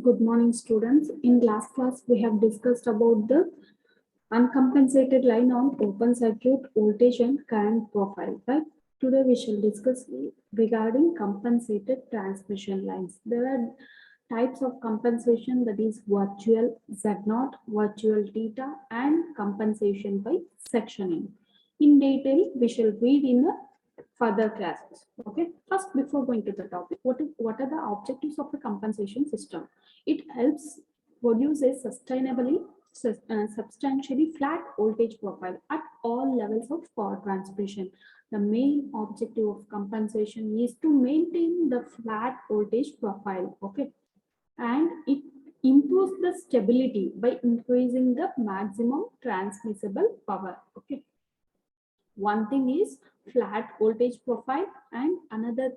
Good morning, students. In last class, we have discussed about the uncompensated line on open circuit voltage and current profile. Right? Today, we shall discuss regarding compensated transmission lines. There are types of compensation, that is virtual Z0, virtual theta, and compensation by sectioning. In detail, we shall read in the further classes. Okay. First, before going to the topic, what are the objectives of a compensation system? It helps produce a substantially flat voltage profile at all levels of power transmission. The main objective of compensation is to maintain the flat voltage profile. Okay, and it improves the stability by increasing the maximum transmissible power. Okay, one thing is flat voltage profile, and another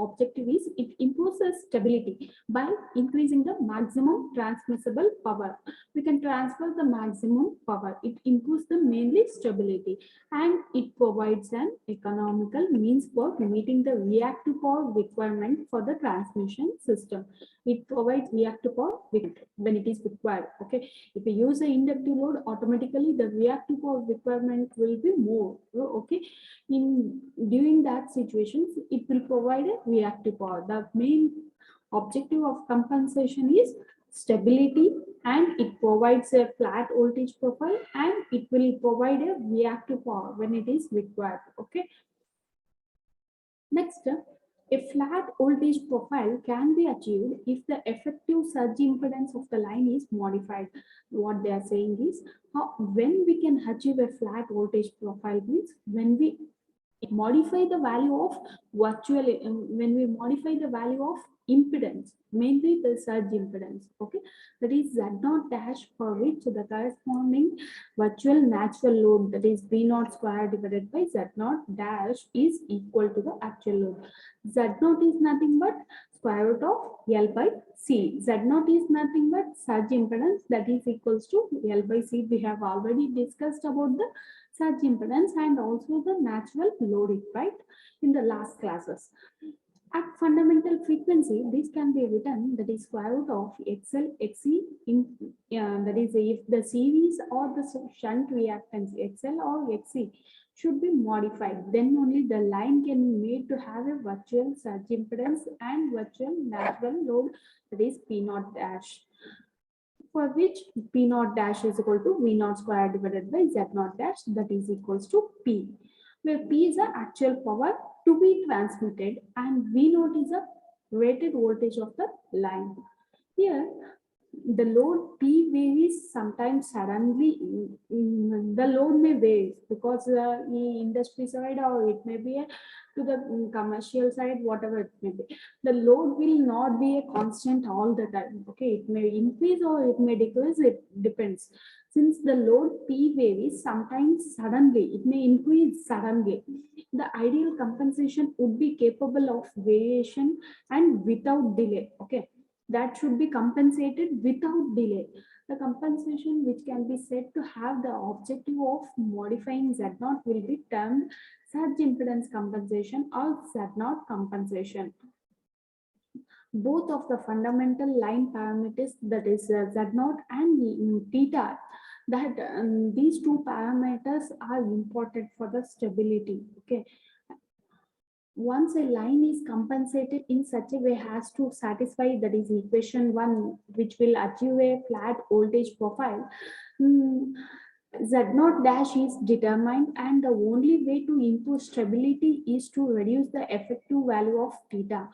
objective is it improves the stability by increasing the maximum transmissible power. We can transfer the maximum power. It improves the mainly stability, and it provides an economical means for meeting the reactive power requirement for the transmission system. It provides reactive power when it is required. Okay, if we use the inductive load, automatically the reactive power requirement will be more. Okay, in during that situations, it will provide a reactive power. The main objective of compensation is stability, and it provides a flat voltage profile, and it will provide a reactive power when it is required. Okay, next, a flat voltage profile can be achieved if the effective surge impedance of the line is modified. What they are saying is, when we can achieve a flat voltage profile means when we modify the value of when we modify the value of impedance, mainly the surge impedance. Okay, that is Z0 dash, for which the corresponding virtual natural load, that is V naught square divided by Z0 dash, is equal to the actual load. Z0 is nothing but square root of L by C. Z0 is nothing but surge impedance, that is equals to L by C. We have already discussed about the surge impedance and also the natural loading, right, in the last classes. At fundamental frequency, this can be written, that is square root of XL XC in that is if the series or the shunt reactance XL or XC should be modified, then only the line can be made to have a virtual surge impedance and virtual natural load, that is P naught dash, for which P naught dash is equal to V naught square divided by Z naught dash, that is equals to P, where P is the actual power to be transmitted and V naught is the rated voltage of the line. Here, the load P varies sometimes suddenly. The load may vary because the industry side, or it may be to the commercial side, whatever it may be. The load will not be a constant all the time. Okay, it may increase or it may decrease, it depends. Since the load P varies sometimes suddenly, it may increase suddenly. The ideal compensation would be capable of variation and without delay. Okay, that should be compensated without delay. The compensation which can be said to have the objective of modifying Z0 will be termed surge impedance compensation or Z0 compensation. Both of the fundamental line parameters, that is Z0 and theta, that these two parameters are important for the stability. Okay, once a line is compensated in such a way as to satisfy, that is equation 1, which will achieve a flat voltage profile, Z0 dash is determined, and the only way to improve stability is to reduce the effective value of theta.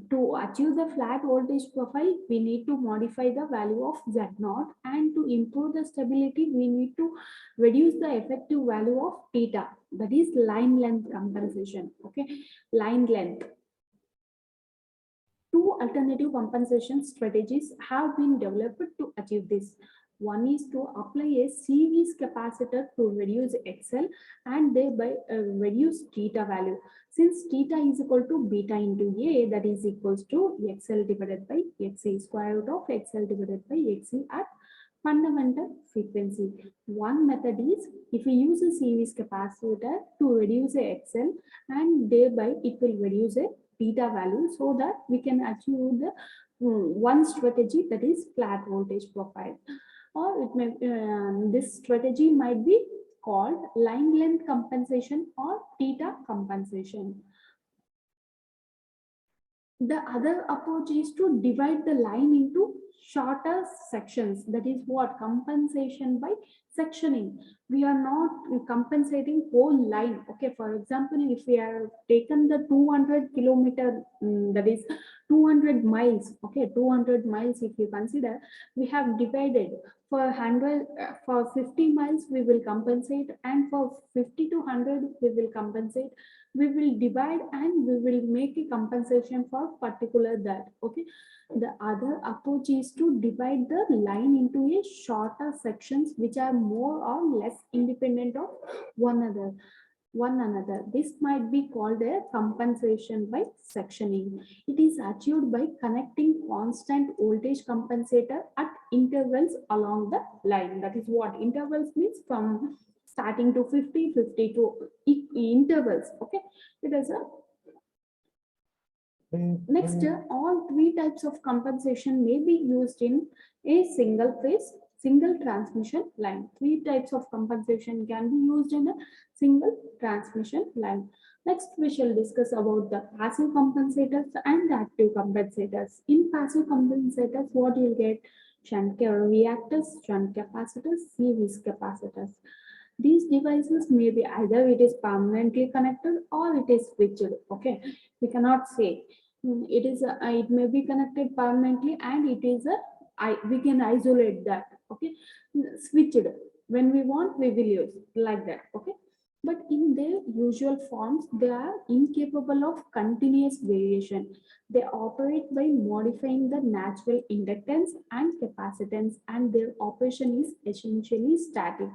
To achieve the flat voltage profile, we need to modify the value of Z0, and to improve the stability, we need to reduce the effective value of theta, that is line length compensation. Okay, line length. Two alternative compensation strategies have been developed to achieve this. One is to apply a series capacitor to reduce XL and thereby reduce theta value. Since theta is equal to beta into A, that is equals to XL divided by XC, square root of XL divided by XC at fundamental frequency. One method is, if we use a series capacitor to reduce a XL, and thereby it will reduce a theta value, so that we can achieve the one strategy, that is flat voltage profile, or it may this strategy might be called line length compensation or theta compensation. The other approach is to divide the line into shorter sections. That is what compensation by sectioning. We are not compensating whole line. Okay, for example, if we are taken the 200 kilometer, that is 200 miles. Okay, 200 miles. If you consider, we have divided for 100, for 50 miles we will compensate, and for 50 to 100 we will compensate. We will divide and we will make a compensation for particular that. Okay, the other approach is to divide the line into a shorter sections which are more or less independent of one another. This might be called a compensation by sectioning. It is achieved by connecting constant voltage compensator at intervals along the line. That is what intervals means, from starting to 50, 50 to intervals. Okay, it is a next. All three types of compensation may be used in a single phase, single transmission line. Three types of compensation can be used in a single transmission line. Next, we shall discuss about the passive compensators and active compensators. In passive compensators, what you'll get? Shunt reactors, shunt capacitors, series capacitors. These devices may be either it is permanently connected or it is switched. Okay, we cannot say. It is it may be connected permanently, and it is we can isolate that. Okay, switched, when we want we will use like that. Okay, but in their usual forms they are incapable of continuous variation. They operate by modifying the natural inductance and capacitance, and their operation is essentially static.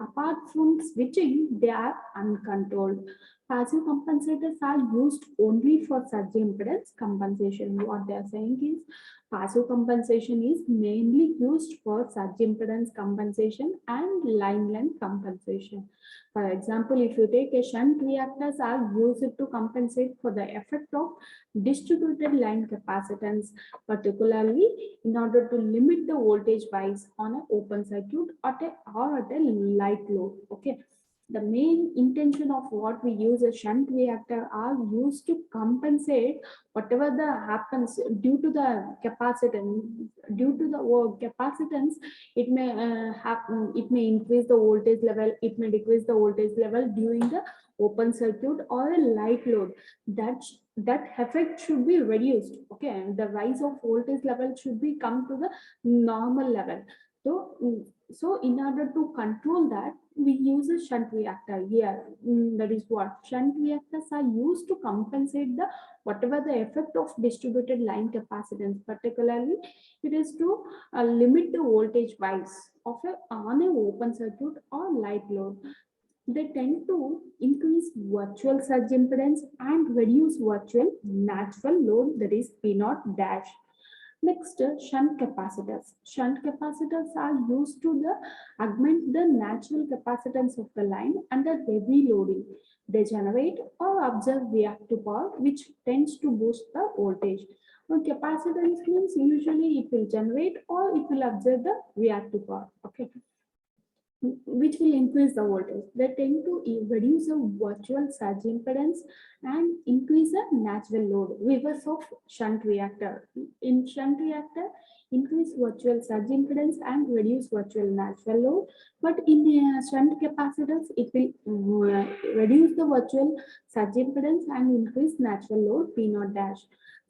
Apart from switching, they are uncontrolled. Passive compensators are used only for surge impedance compensation. What they are saying is passive compensation is mainly used for surge impedance compensation and line length compensation. For example, if you take a shunt reactors are used to compensate for the effect of distributed line capacitance, particularly in order to limit the voltage rise on an open circuit or at a light load. Okay, the main intention of what we use a shunt reactor are used to compensate whatever the happens due to the capacitance. Due to the capacitance, it may happen, it may increase the voltage level, it may decrease the voltage level during the open circuit or a light load. That effect should be reduced. Okay, and the rise of voltage level should be come to the normal level. So in order to control that, we use a shunt reactor here. That is what shunt reactors are used to compensate the whatever the effect of distributed line capacitance. Particularly, it is to limit the voltage rise of on a open circuit or light load. They tend to increase virtual surge impedance and reduce virtual natural load, that is P naught dash. Next, shunt capacitors. Shunt capacitors are used to augment the natural capacitance of the line under heavy loading. They generate or absorb reactive power, which tends to boost the voltage. Now, capacitance means usually it will generate or it will absorb the reactive power. Okay, which will increase the voltage. They tend to reduce the virtual surge impedance and increase the natural load. Reverse of shunt reactor. In shunt reactor, increase virtual surge impedance and reduce virtual natural load. But in shunt capacitors, it will reduce the virtual surge impedance and increase natural load P naught dash.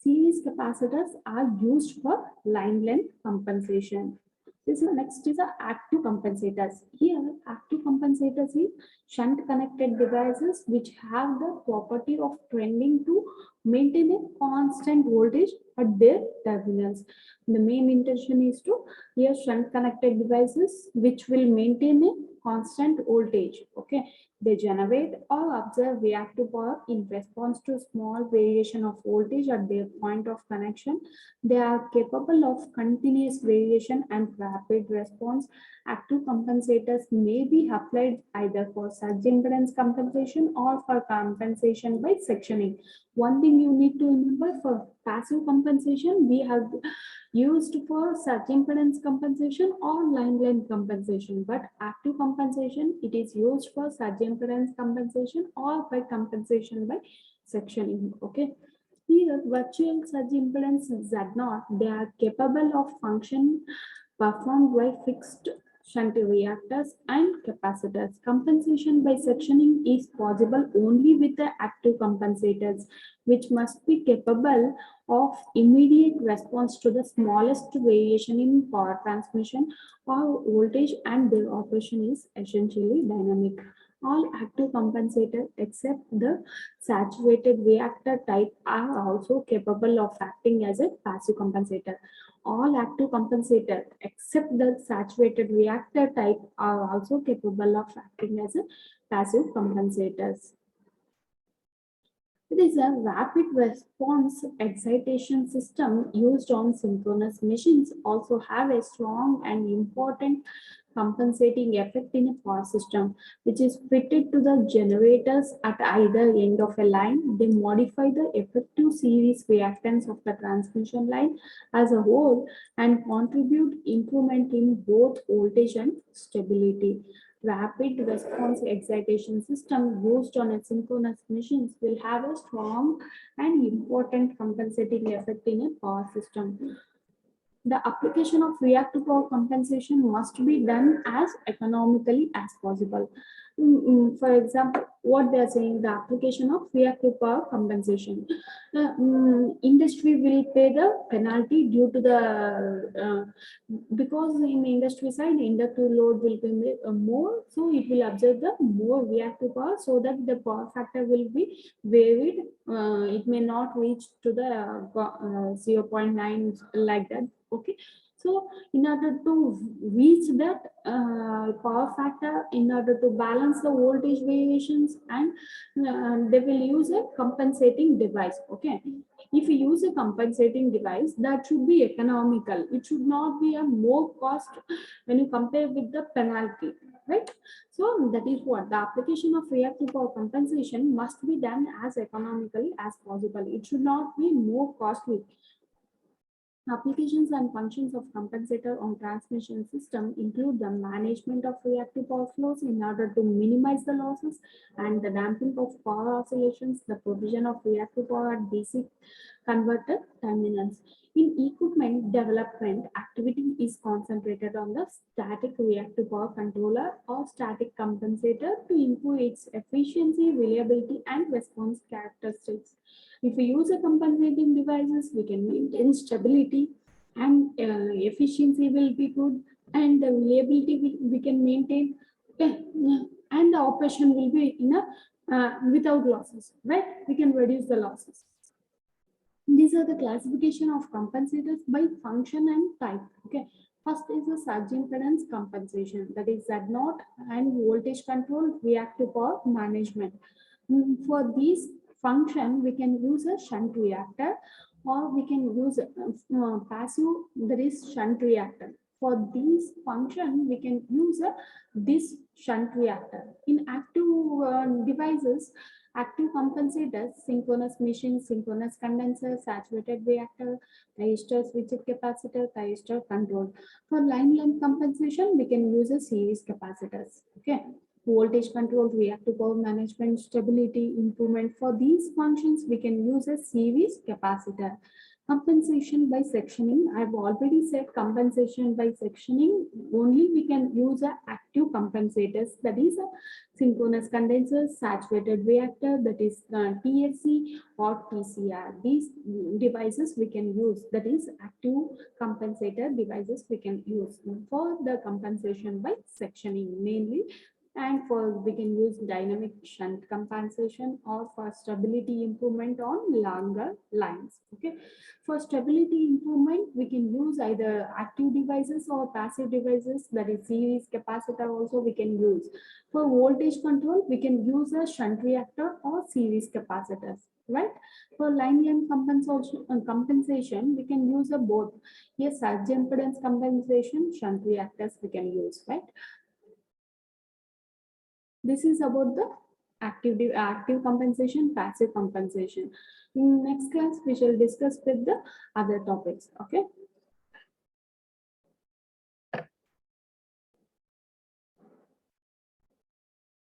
Series capacitors are used for line length compensation. This is next is the active compensators. Here, active compensators is shunt connected devices which have the property of trending to maintain a constant voltage at their terminals. The main intention is to here shunt connected devices which will maintain a constant voltage. Okay, They generate or observe reactive power in response to small variation of voltage at their point of connection. They are capable of continuous variation and rapid response. Active compensators may be applied either for surge impedance compensation or for compensation by sectioning. One thing you need to remember, for passive compensation, we have used for surge impedance compensation or line compensation, but active compensation, it is used for surge impedance compensation or by compensation by sectioning. Okay, here virtual surge impedance Z0, they are capable of function performed by fixed shunt reactors and capacitors. Compensation by sectioning is possible only with the active compensators, which must be capable of immediate response to the smallest variation in power transmission or voltage, and their operation is essentially dynamic. All active compensators except the saturated reactor type are also capable of acting as a passive compensator. All active compensators except the saturated reactor type are also capable of acting as a passive compensators. It is a rapid response excitation system used on synchronous machines, also have a strong and important compensating effect in a power system, which is fitted to the generators at either end of a line. They modify the effective series reactance of the transmission line as a whole and contribute improvement in both voltage and stability. Rapid response excitation system used on a synchronous machines will have a strong and important compensating effect in a power system. The application of reactive power compensation must be done as economically as possible. For example, what they are saying, the application of reactive power compensation. Industry will pay the penalty due to the because in the industry side, inductive load will be more, so it will absorb the more reactive power, so that the power factor will be varied. It may not reach to the 0.9 like that. Okay, so in order to reach that power factor, in order to balance the voltage variations, and they will use a compensating device. Okay, if you use a compensating device, that should be economical. It should not be a more cost when you compare with the penalty, right? So that is what the application of reactive power compensation must be done as economically as possible. It should not be more costly. Applications and functions of compensator on transmission system include the management of reactive power flows in order to minimize the losses and the damping of power oscillations, the provision of reactive power at DC converter terminals. In equipment development, activity is concentrated on the static reactive power controller or static compensator to improve its efficiency, reliability, and response characteristics. If we use a compensating devices, we can maintain stability, and efficiency will be good, and the reliability we can maintain, and the operation will be in a without losses, right? We can reduce the losses. These are the classification of compensators by function and type. Okay. First is the surge impedance compensation, that is Z0, and voltage control reactive power management. For these function, we can use a shunt reactor, or we can use passive, that is shunt reactor. For these function, we can use this shunt reactor. In active devices, active compensators, synchronous machines, synchronous condenser, saturated reactor, thyristor, switched capacitor, thyristor control. For line length compensation, we can use a series capacitors. Okay. Voltage control, reactive power management, stability improvement. For these functions, we can use a series capacitor. Compensation by sectioning, I've already said compensation by sectioning, only we can use a active compensators, that is a synchronous condenser, saturated reactor, that is TSC or TCR. These devices we can use, that is active compensator devices we can use for the compensation by sectioning, mainly And for we can use dynamic shunt compensation or for stability improvement on longer lines. Okay, for stability improvement, we can use either active devices or passive devices, that is series capacitor also we can use. For voltage control, we can use a shunt reactor or series capacitors, right? For linear compensation, we can use a both. Yes, surge impedance compensation, shunt reactors we can use, right? This is about the active compensation, passive compensation. In next class, we shall discuss with the other topics. Okay.